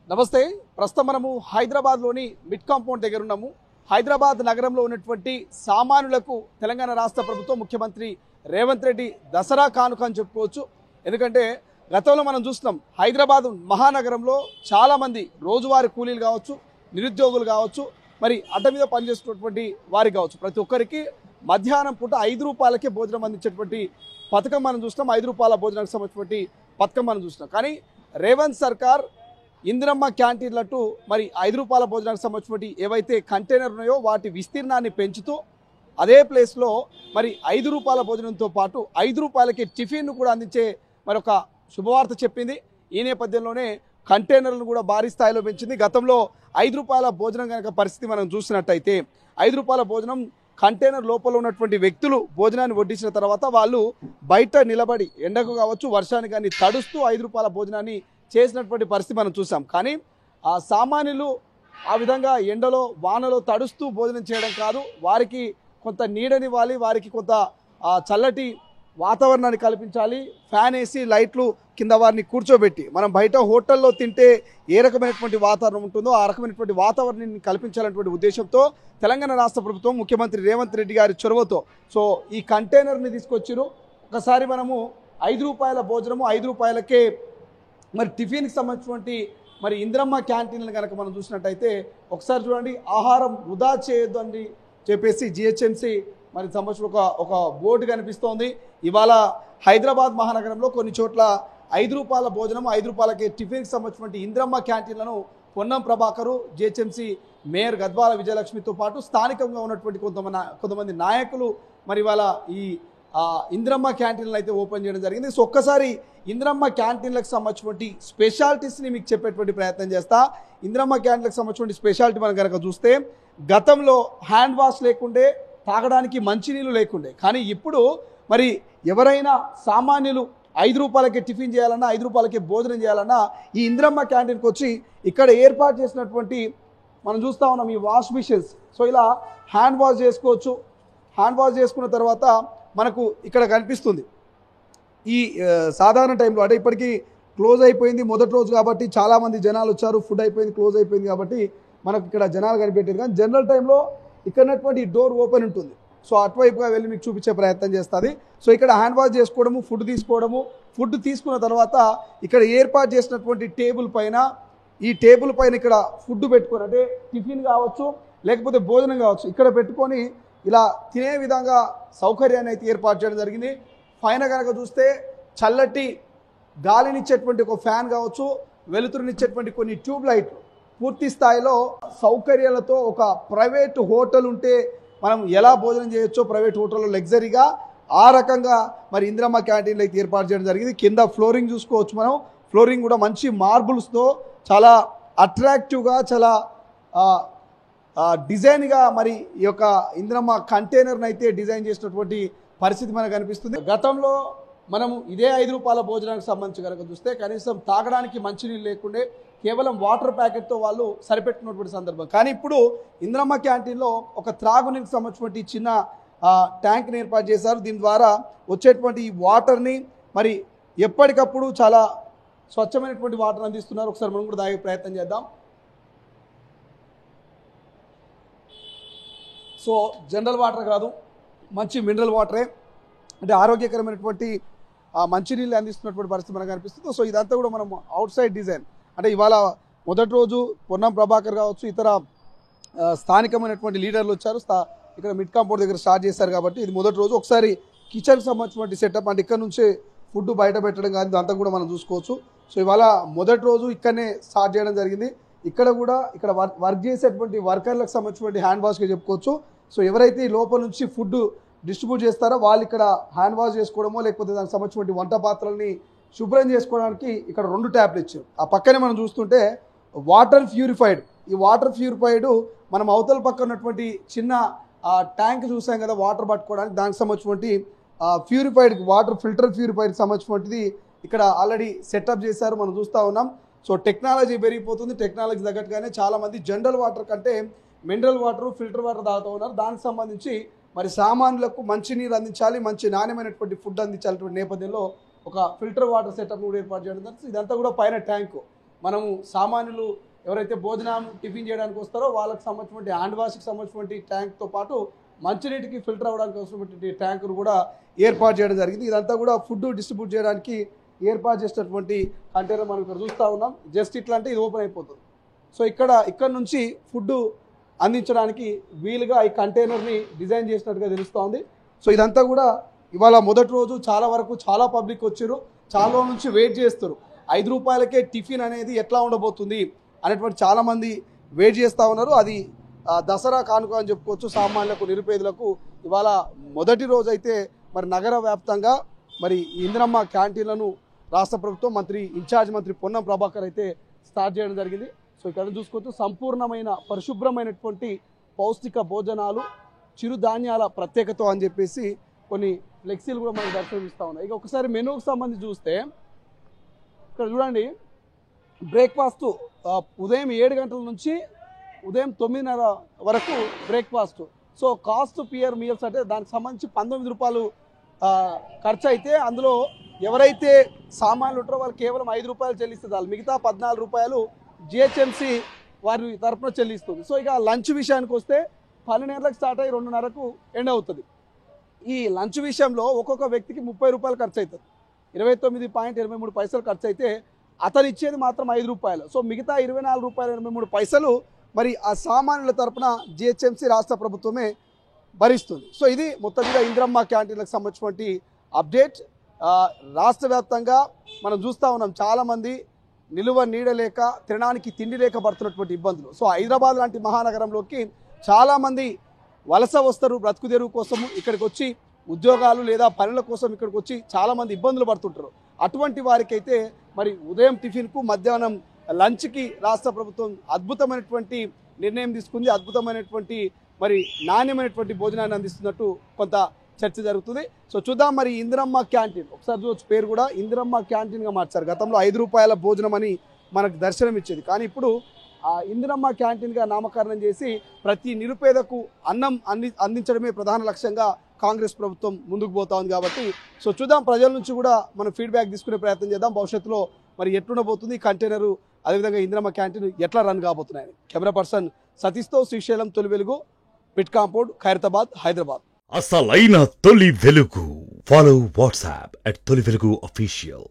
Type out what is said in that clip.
నమస్తే. ప్రస్తుతం మనము హైదరాబాద్లోని మిడ్ కాంపౌండ్ దగ్గర ఉన్నాము. హైదరాబాద్ నగరంలో ఉన్నటువంటి సామాన్యులకు తెలంగాణ రాష్ట్ర ప్రభుత్వం ముఖ్యమంత్రి రేవంత్ రెడ్డి దసరా కానుక అని చెప్పుకోవచ్చు. ఎందుకంటే గతంలో మనం చూస్తున్నాం హైదరాబాద్ మహానగరంలో చాలామంది రోజువారీ కూలీలు కావచ్చు, నిరుద్యోగులు కావచ్చు, మరి అడ్డ మీద పనిచేస్తున్నటువంటి వారి కావచ్చు, ప్రతి ఒక్కరికి మధ్యాహ్నం పూట 5 రూపాయలకే భోజనం అందించేటువంటి పథకం మనం చూస్తున్నాం. 5 రూపాయల భోజనానికి సంబంధించినటువంటి పథకం మనం చూస్తున్నాం. కానీ రేవంత్ సర్కార్ ఇందిరమ్మ క్యాంటీన్లట్టు మరి 5 రూపాయల భోజనానికి సంబంధించినటువంటి ఏవైతే కంటైనర్ ఉన్నాయో వాటి విస్తీర్ణాన్ని పెంచుతూ అదే ప్లేస్లో మరి 5 రూపాయల భోజనంతో పాటు 5 రూపాయలకి టిఫిన్ను కూడా అందించే మరొక శుభవార్త చెప్పింది. ఈ నేపథ్యంలోనే కంటైనర్లను కూడా భారీ స్థాయిలో పెంచింది. గతంలో 5 రూపాయల భోజనం కనుక పరిస్థితి మనం చూసినట్టయితే 5 రూపాయల భోజనం కంటైనర్ లోపల ఉన్నటువంటి వ్యక్తులు భోజనాన్ని వడ్డించిన తర్వాత వాళ్ళు బయట నిలబడి ఎండకు కావచ్చు వర్షానికి కానీ తడుస్తూ 5 రూపాయల భోజనాన్ని చేసినటువంటి పరిస్థితి మనం చూసాం. కానీ ఆ సామాన్యులు ఆ విధంగా ఎండలో వానలో తడుస్తూ భోజనం చేయడం కాదు, వారికి కొంత నీడనివ్వాలి, వారికి కొంత చల్లటి వాతావరణాన్ని కల్పించాలి. ఫ్యాన్ వేసి లైట్లు కింద వారిని కూర్చోబెట్టి మనం బయట హోటల్లో తింటే ఏ రకమైనటువంటి వాతావరణం ఉంటుందో ఆ రకమైనటువంటి వాతావరణాన్ని కల్పించాలనేటువంటి ఉద్దేశంతో తెలంగాణ రాష్ట్ర ప్రభుత్వం ముఖ్యమంత్రి రేవంత్ రెడ్డి గారి చొరవతో ఈ కంటైనర్ని తీసుకొచ్చిరు. ఒకసారి మనము 5 రూపాయల భోజనము 5 రూపాయలకే మరి టిఫిన్కి సంబంధించినటువంటి మరి ఇందిరమ్మ క్యాంటీన్లు కనుక మనం చూసినట్టయితే ఒకసారి చూడండి, ఆహారం వృధా చేయొద్దు అని చెప్పేసి జిహెచ్ఎంసీ మరి సంబంధించిన ఒక బోర్డు కనిపిస్తోంది. ఇవాళ హైదరాబాద్ మహానగరంలో కొన్ని చోట్ల 5 రూపాయల భోజనం 5 రూపాయలకి టిఫిన్కి సంబంధించినటువంటి ఇందిరమ్మ క్యాంటీన్లను పొన్నం ప్రభాకరు, జిహెచ్ఎంసీ మేయర్ గద్వాల విజయలక్ష్మితో పాటు స్థానికంగా ఉన్నటువంటి కొంతమంది నాయకులు మరి ఇవాళ ఈ ఇందిరమ్మ క్యాంటీన్లు అయితే ఓపెన్ చేయడం జరిగింది. సో ఒక్కసారి ఇందిరమ్మ క్యాంటీన్లకు సంబంధించినటువంటి స్పెషాలిటీస్ని మీకు చెప్పేటువంటి ప్రయత్నం చేస్తా. ఇందిరమ్మ క్యాంటీన్లకు సంబంధించినటువంటి స్పెషాలిటీ మనం కనుక చూస్తే గతంలో హ్యాండ్ వాష్ లేకుండే, తాగడానికి మంచినీళ్ళు లేకుండే, కానీ ఇప్పుడు మరి ఎవరైనా సామాన్యులు 5 రూపాయలకి టిఫిన్ చేయాలన్నా 5 రూపాయలకి భోజనం చేయాలన్నా ఈ ఇందిరమ్మ క్యాంటీన్కి వచ్చి ఇక్కడ ఏర్పాటు చేసినటువంటి మనం చూస్తూ ఉన్నాం ఈ వాష్ మిషన్స్. సో ఇలా హ్యాండ్ వాష్ చేసుకోవచ్చు. హ్యాండ్ వాష్ చేసుకున్న తర్వాత మనకు ఇక్కడ కనిపిస్తుంది ఈ సాధారణ టైంలో అంటే ఇప్పటికీ క్లోజ్ అయిపోయింది మొదటి రోజు కాబట్టి చాలామంది జనాలు వచ్చారు, ఫుడ్ అయిపోయింది, క్లోజ్ అయిపోయింది కాబట్టి మనకు ఇక్కడ జనాలు కనిపెట్టారు. కానీ జనరల్ టైంలో ఇక్కడటువంటి డోర్ ఓపెన్ ఉంటుంది. సో అటువైపుగా వెళ్ళి మీకు చూపించే ప్రయత్నం చేస్తుంది. సో ఇక్కడ హ్యాండ్ వాష్ చేసుకోవడము, ఫుడ్ తీసుకోవడము, ఫుడ్ తీసుకున్న తర్వాత ఇక్కడ ఏర్పాటు చేసినటువంటి టేబుల్ పైన ఈ టేబుల్ పైన ఇక్కడ ఫుడ్ పెట్టుకొని అంటే టిఫిన్ కావచ్చు లేకపోతే భోజనం కావచ్చు ఇక్కడ పెట్టుకొని ఇలా తినే విధంగా సౌకర్యాన్ని అయితే ఏర్పాటు చేయడం జరిగింది. పైన కనుక చూస్తే చల్లటి గాలినిచ్చేటువంటి ఒక ఫ్యాన్ కావచ్చు, వెలుతురునిచ్చేటువంటి కొన్ని ట్యూబ్ లైట్లు, పూర్తి స్థాయిలో సౌకర్యాలతో ఒక ప్రైవేట్ హోటల్ ఉంటే మనం ఎలా భోజనం చేయొచ్చో ప్రైవేట్ హోటల్లో లగ్జరీగా ఆ రకంగా మరి ఇందిరమ్మ క్యాంటీన్లు అయితే ఏర్పాటు చేయడం జరిగింది. కింద ఫ్లోరింగ్ చూసుకోవచ్చు మనం. ఫ్లోరింగ్ కూడా మంచి మార్బుల్స్తో చాలా అట్రాక్టివ్గా చాలా డిజైన్గా మరి ఈ యొక్క ఇందిరమ్మ కంటైనర్ని అయితే డిజైన్ చేసినటువంటి పరిస్థితి మనకు కనిపిస్తుంది. గతంలో మనము ఇదే 5 రూపాయల భోజనానికి సంబంధించి కనుక చూస్తే కనీసం తాగడానికి మంచినీళ్ళు లేకుండే కేవలం వాటర్ ప్యాకెట్తో వాళ్ళు సరిపెట్టుకున్నటువంటి సందర్భం. కానీ ఇప్పుడు ఇందిరమ్మ క్యాంటీన్లో ఒక త్రాగునీటికి సంబంధించినటువంటి చిన్న ట్యాంక్ని ఏర్పాటు చేశారు. దీని ద్వారా వచ్చేటువంటి ఈ వాటర్ని మరి ఎప్పటికప్పుడు చాలా స్వచ్ఛమైనటువంటి వాటర్ అందిస్తున్నారు. ఒకసారి మనం కూడా తాగే ప్రయత్నం చేద్దాం. సో జనరల్ వాటర్ కాదు, మంచి మినరల్ వాటరే, అంటే ఆరోగ్యకరమైనటువంటి మంచినీళ్ళు అందిస్తున్నటువంటి పరిస్థితి మనకు కనిపిస్తుంది. సో ఇదంతా కూడా మనం అవుట్ సైడ్ డిజైన్ అంటే ఇవాళ మొదటి రోజు పొన్నం ప్రభాకర్ కావచ్చు, ఇతర స్థానికమైనటువంటి లీడర్లు వచ్చారు. ఇక్కడ మిడ్ కాంపౌండ్ దగ్గర స్టార్ట్ చేశారు కాబట్టి ఇది మొదటి రోజు. ఒకసారి కిచెన్కి సంబంధించినటువంటి సెటప్ అంటే ఇక్కడ నుంచే ఫుడ్ బయట పెట్టడం కానీ ఇదంతా కూడా మనం చూసుకోవచ్చు. సో ఇవాళ మొదటి రోజు ఇక్కడనే స్టార్ట్ చేయడం జరిగింది. ఇక్కడ కూడా ఇక్కడ వర్క్ చేసేటువంటి వర్కర్లకు సంబంధించినటువంటి హ్యాండ్ వాష్గా చెప్పుకోవచ్చు. సో ఎవరైతే లోపల నుంచి ఫుడ్ డిస్ట్రిబ్యూట్ చేస్తారో వాళ్ళు ఇక్కడ హ్యాండ్ వాష్ చేసుకోవడమో లేకపోతే దానికి సంబంధించినటువంటి వంట పాత్రల్ని శుభ్రం చేసుకోవడానికి ఇక్కడ 2 ట్యాప్లు ఇచ్చారు. ఆ పక్కనే మనం చూస్తుంటే వాటర్ ప్యూరిఫైడ్, ఈ వాటర్ ప్యూరిఫైడ్ మనం అవతల పక్క ఉన్నటువంటి చిన్న ట్యాంక్ చూసాం కదా వాటర్ పట్టుకోవడానికి, దానికి సంబంధించినటువంటి ప్యూరిఫైడ్ వాటర్ ఫిల్టర్ ప్యూరిఫైడ్కి సంబంధించినటువంటిది ఇక్కడ ఆల్రెడీ సెటప్ చేశారు, మనం చూస్తూ ఉన్నాం. సో టెక్నాలజీ పెరిగిపోతుంది. టెక్నాలజీ తగ్గట్టుగానే చాలామంది జనరల్ వాటర్ కంటే మినరల్ వాటర్, ఫిల్టర్ వాటర్ తాగుతూ ఉన్నారు. దానికి సంబంధించి మరి సామాన్యులకు మంచినీరు అందించాలి, మంచి నాణ్యమైనటువంటి ఫుడ్ అందించాలనేటువంటి నేపథ్యంలో ఒక ఫిల్టర్ వాటర్ సెటప్ కూడా ఏర్పాటు చేయడం జరిగింది. ఇదంతా కూడా పైన ట్యాంకు మనము సామాన్యులు ఎవరైతే భోజనం టిఫిన్ చేయడానికి వస్తారో వాళ్ళకి సంబంధించినటువంటి హ్యాండ్ వాష్కి సంబంధించినటువంటి ట్యాంక్తో పాటు మంచినీటికి ఫిల్టర్ అవ్వడానికి అవసరమైనటువంటి ట్యాంకును కూడా ఏర్పాటు చేయడం జరిగింది. ఇదంతా కూడా ఫుడ్ డిస్ట్రిబ్యూట్ చేయడానికి ఏర్పాటు చేసినటువంటి కంటైనర్ మనం ఇక్కడ చూస్తూ ఉన్నాం. జస్ట్ ఇట్లా అంటే ఇది ఓపెన్ అయిపోతుంది. సో ఇక్కడ నుంచి ఫుడ్ అందించడానికి వీలుగా ఈ కంటైనర్ని డిజైన్ చేసినట్టుగా తెలుస్తోంది. సో ఇదంతా కూడా ఇవాళ మొదటి రోజు చాలా పబ్లిక్ వచ్చారు, చాలా రోజుల నుంచి వెయిట్ చేస్తారు. 5 రూపాయలకే టిఫిన్ అనేది ఎట్లా ఉండబోతుంది అనేటువంటి చాలామంది వెయిట్ చేస్తూ ఉన్నారు. అది దసరా కానుక అని చెప్పుకోవచ్చు. సామాన్యులకు నిరుపేదలకు ఇవాళ మొదటి రోజు అయితే మరి నగర వ్యాప్తంగా మరి ఇందిరమ్మ క్యాంటీన్లను రాష్ట్ర ప్రభుత్వం ఇన్ఛార్జ్ మంత్రి పొన్నం ప్రభాకర్ అయితే స్టార్ట్ చేయడం జరిగింది. సో ఇక్కడ చూసుకోవచ్చు సంపూర్ణమైన పరిశుభ్రమైనటువంటి పౌష్టిక భోజనాలు, చిరుధాన్యాల ప్రత్యేకత అని చెప్పేసి కొన్ని ఫ్లెక్సీలు కూడా మనకు దర్శనమిస్తూ ఉన్నాయి. ఇక ఒకసారి మెనూకి సంబంధించి చూస్తే ఇక్కడ చూడండి, బ్రేక్ఫాస్ట్ ఉదయం 7 గంటల నుంచి ఉదయం 9:30 వరకు breakfast. So cost per meals అంటే దానికి సంబంధించి 19 రూపాయలు ఖర్చు అయితే అందులో ఎవరైతే సామాన్లు ఉంటారో వాళ్ళు కేవలం 5 రూపాయలు చెల్లిస్తారు. మిగతా 14 రూపాయలు జిహెచ్ఎంసీ వారి తరఫున చెల్లిస్తుంది. సో ఇక లంచ్ విషయానికి వస్తే 12 గంటలకు స్టార్ట్ అయ్యి 2:30కు ఎండ్ అవుతుంది. ఈ లంచ్ విషయంలో ఒక్కొక్క వ్యక్తికి 30 రూపాయలు ఖర్చు అవుతుంది. 29.23 పైసలు ఖర్చు అయితే అతను ఇచ్చేది మాత్రం 5 రూపాయలు. సో మిగతా 24.83 మరి ఆ సామాన్యుల తరపున జిహెచ్ఎంసీ రాష్ట్ర ప్రభుత్వమే భరిస్తుంది. సో ఇది మొత్తం మీద ఇందిరమ్మ క్యాంటీన్లకు సంబంధించినటువంటి అప్డేట్. రాష్ట్ర వ్యాప్తంగా మనం చూస్తూ ఉన్నాం చాలామంది నిలువ నీడ లేక తినడానికి తిండి లేక పడుతున్నటువంటి ఇబ్బందులు. సో హైదరాబాద్ లాంటి మహానగరంలోకి చాలామంది వలస వస్తారు బ్రతుకు తెరువు కోసము, ఇక్కడికి వచ్చి ఉద్యోగాలు లేదా పనుల కోసం ఇక్కడికి వచ్చి చాలామంది ఇబ్బందులు పడుతుంటారు. అటువంటి వారికైతే మరి ఉదయం టిఫిన్కు మధ్యాహ్నం లంచ్కి రాష్ట్ర ప్రభుత్వం అద్భుతమైనటువంటి నిర్ణయం తీసుకుంది. అద్భుతమైనటువంటి మరి నాణ్యమైనటువంటి భోజనాన్ని అందిస్తున్నట్టు కొంత చర్చ జరుగుతుంది. సో చూద్దాం మరి ఇందిరమ్మ క్యాంటీన్ ఒకసారి చూడొచ్చు, పేరు కూడా ఇందిరమ్మ క్యాంటీన్గా మార్చారు. గతంలో 5 రూపాయల భోజనం అని మనకు దర్శనం ఇచ్చేది, కానీ ఇప్పుడు ఆ ఇందిరమ్మ క్యాంటీన్గా నామకరణం చేసి ప్రతి నిరుపేదకు అన్నం అందించడమే ప్రధాన లక్ష్యంగా కాంగ్రెస్ ప్రభుత్వం ముందుకు పోతా ఉంది. కాబట్టి సో చూద్దాం, ప్రజల నుంచి కూడా మనం ఫీడ్బ్యాక్ తీసుకునే ప్రయత్నం చేద్దాం. భవిష్యత్తులో మరి ఎట్లుండబోతుంది కంటైనరు, అదేవిధంగా ఇందిరమ్మ క్యాంటీన్ ఎట్లా రన్ కాబోతున్నాయని. కెమెరా పర్సన్ సతీష్తో శ్రీశైలం, తొలి వెలుగు, పిట్ కాంపౌండ్, ఖైరతాబాద్, హైదరాబాద్. అసలైన తొలి వెలుగు. ఫాలో వాట్సాప్ @తొలి వెలుగు official.